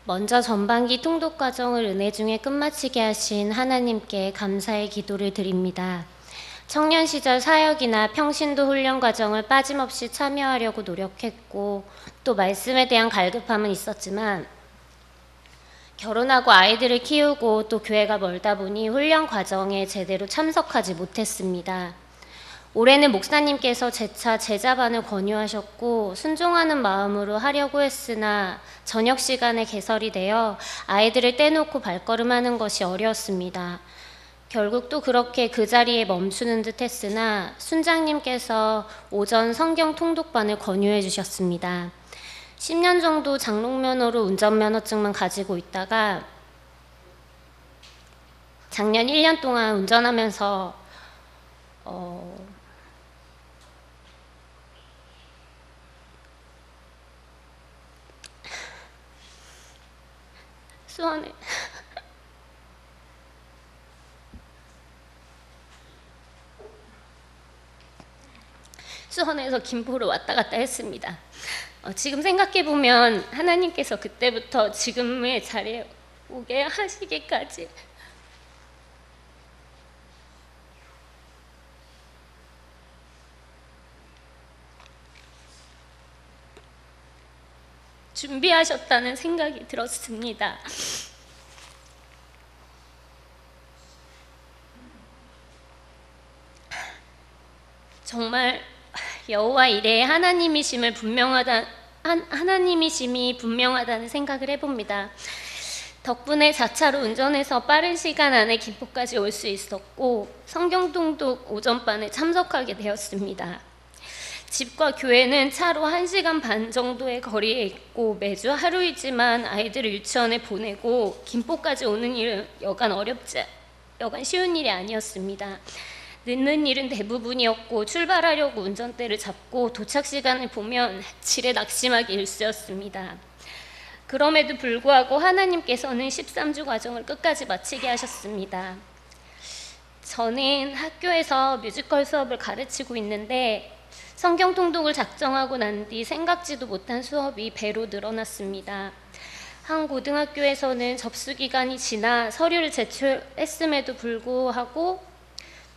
먼저 전반기 통독 과정을 은혜 중에 끝마치게 하신 하나님께 감사의 기도를 드립니다. 청년 시절 사역이나 평신도 훈련 과정을 빠짐없이 참여하려고 노력했고 또 말씀에 대한 갈급함은 있었지만 결혼하고 아이들을 키우고 또 교회가 멀다 보니 훈련 과정에 제대로 참석하지 못했습니다. 올해는 목사님께서 재차 제자반을 권유하셨고 순종하는 마음으로 하려고 했으나 저녁 시간에 개설이 되어 아이들을 떼놓고 발걸음하는 것이 어려웠습니다. 결국 또 그렇게 그 자리에 멈추는 듯 했으나 순장님께서 오전 성경 통독반을 권유해 주셨습니다. 10년 정도 장롱면허로 운전면허증만 가지고 있다가 작년 1년 동안 운전하면서 수원에서 김포로 왔다 갔다 했습니다. 지금 생각해보면 하나님께서 그때부터 지금의 자리에 오게 하시기까지 준비하셨다는 생각이 들었습니다. 정말 여호와 이레의 하나님이심이 분명하다는 생각을 해봅니다. 덕분에 자차로 운전해서 빠른 시간 안에 김포까지 올 수 있었고 성경통독 오전반에 참석하게 되었습니다. 집과 교회는 차로 1시간 반 정도의 거리에 있고 매주 하루이지만 아이들을 유치원에 보내고 김포까지 오는 일은 여간 쉬운 일이 아니었습니다. 늦는 일은 대부분이었고 출발하려고 운전대를 잡고 도착 시간을 보면 지레 낙심하기 일쑤였습니다. 그럼에도 불구하고 하나님께서는 13주 과정을 끝까지 마치게 하셨습니다. 저는 학교에서 뮤지컬 수업을 가르치고 있는데 성경 통독을 작정하고 난 뒤 생각지도 못한 수업이 배로 늘어났습니다. 한 고등학교에서는 접수 기간이 지나 서류를 제출했음에도 불구하고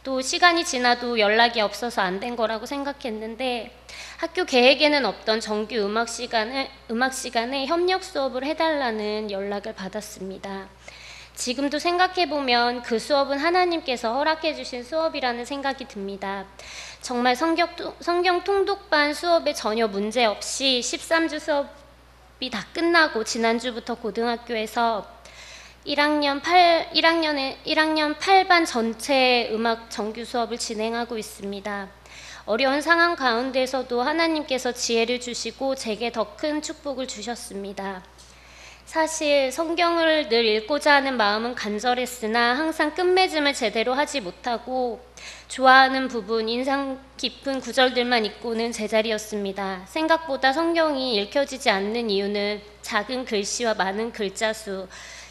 또 시간이 지나도 연락이 없어서 안 된 거라고 생각했는데 학교 계획에는 없던 정규 음악 시간에 협력 수업을 해달라는 연락을 받았습니다. 지금도 생각해보면 그 수업은 하나님께서 허락해 주신 수업이라는 생각이 듭니다. 정말 성경 통독반 수업에 전혀 문제 없이 13주 수업이 다 끝나고 지난주부터 고등학교에서 1학년 8반 전체 음악 정규 수업을 진행하고 있습니다. 어려운 상황 가운데서도 하나님께서 지혜를 주시고 제게 더 큰 축복을 주셨습니다. 사실 성경을 늘 읽고자 하는 마음은 간절했으나 항상 끝맺음을 제대로 하지 못하고 좋아하는 부분, 인상 깊은 구절들만 읽고는 제자리였습니다. 생각보다 성경이 읽혀지지 않는 이유는 작은 글씨와 많은 글자 수,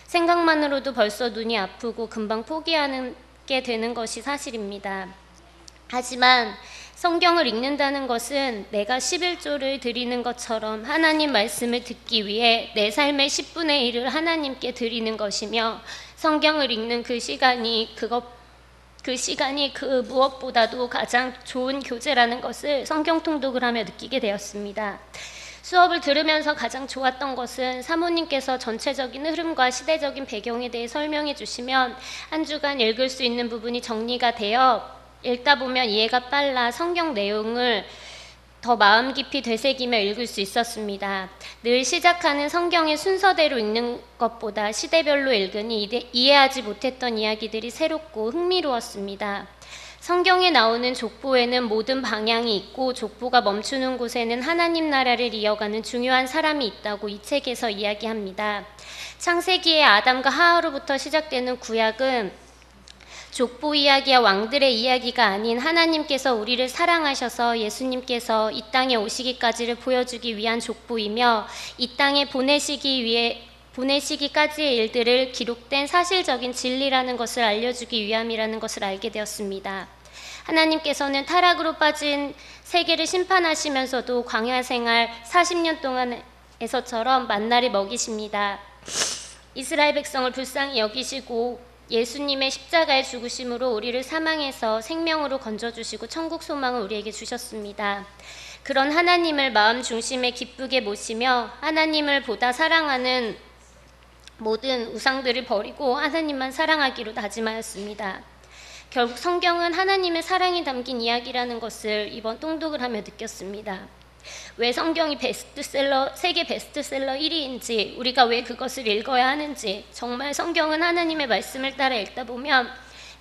생각만으로도 벌써 눈이 아프고 금방 포기하게 되는 것이 사실입니다. 하지만 성경을 읽는다는 것은 내가 11조를 드리는 것처럼 하나님 말씀을 듣기 위해 내 삶의 10분의 1을 하나님께 드리는 것이며 성경을 읽는 그 시간이 그 무엇보다도 가장 좋은 교제라는 것을 성경 통독을 하며 느끼게 되었습니다. 수업을 들으면서 가장 좋았던 것은 사모님께서 전체적인 흐름과 시대적인 배경에 대해 설명해 주시면 한 주간 읽을 수 있는 부분이 정리가 되어 읽다 보면 이해가 빨라 성경 내용을 더 마음 깊이 되새기며 읽을 수 있었습니다. 늘 시작하는 성경의 순서대로 읽는 것보다 시대별로 읽으니 이해하지 못했던 이야기들이 새롭고 흥미로웠습니다. 성경에 나오는 족보에는 모든 방향이 있고 족보가 멈추는 곳에는 하나님 나라를 이어가는 중요한 사람이 있다고 이 책에서 이야기합니다. 창세기의 아담과 하와로부터 시작되는 구약은 족보 이야기와 왕들의 이야기가 아닌 하나님께서 우리를 사랑하셔서 예수님께서 이 땅에 오시기까지를 보여주기 위한 족보이며 이 땅에 보내시기까지의 일들을 기록된 사실적인 진리라는 것을 알려주기 위함이라는 것을 알게 되었습니다. 하나님께서는 타락으로 빠진 세계를 심판하시면서도 광야 생활 40년 동안에서처럼 만나를 먹이십니다. 이스라엘 백성을 불쌍히 여기시고 예수님의 십자가의 죽으심으로 우리를 사망에서 생명으로 건져주시고 천국 소망을 우리에게 주셨습니다. 그런 하나님을 마음 중심에 기쁘게 모시며 하나님을 보다 사랑하는 모든 우상들을 버리고 하나님만 사랑하기로 다짐하였습니다. 결국 성경은 하나님의 사랑이 담긴 이야기라는 것을 이번 통독을 하며 느꼈습니다. 왜 성경이 세계 베스트셀러 1위인지, 우리가 왜 그것을 읽어야 하는지, 정말 성경은 하나님의 말씀을 따라 읽다 보면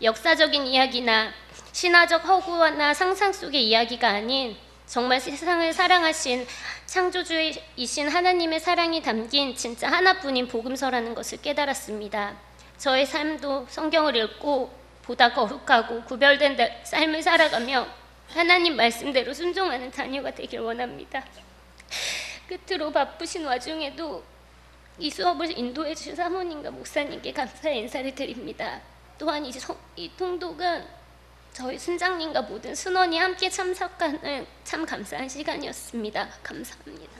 역사적인 이야기나 신화적 허구나 상상 속의 이야기가 아닌 정말 세상을 사랑하신 창조주이신 하나님의 사랑이 담긴 진짜 하나뿐인 복음서라는 것을 깨달았습니다. 저의 삶도 성경을 읽고 보다 거룩하고 구별된 삶을 살아가며 하나님 말씀대로 순종하는 자녀가 되길 원합니다. 끝으로 바쁘신 와중에도 이 수업을 인도해 주신 사모님과 목사님께 감사의 인사를 드립니다. 또한 이 통독은 저희 순장님과 모든 순원이 함께 참석하는 참 감사한 시간이었습니다. 감사합니다.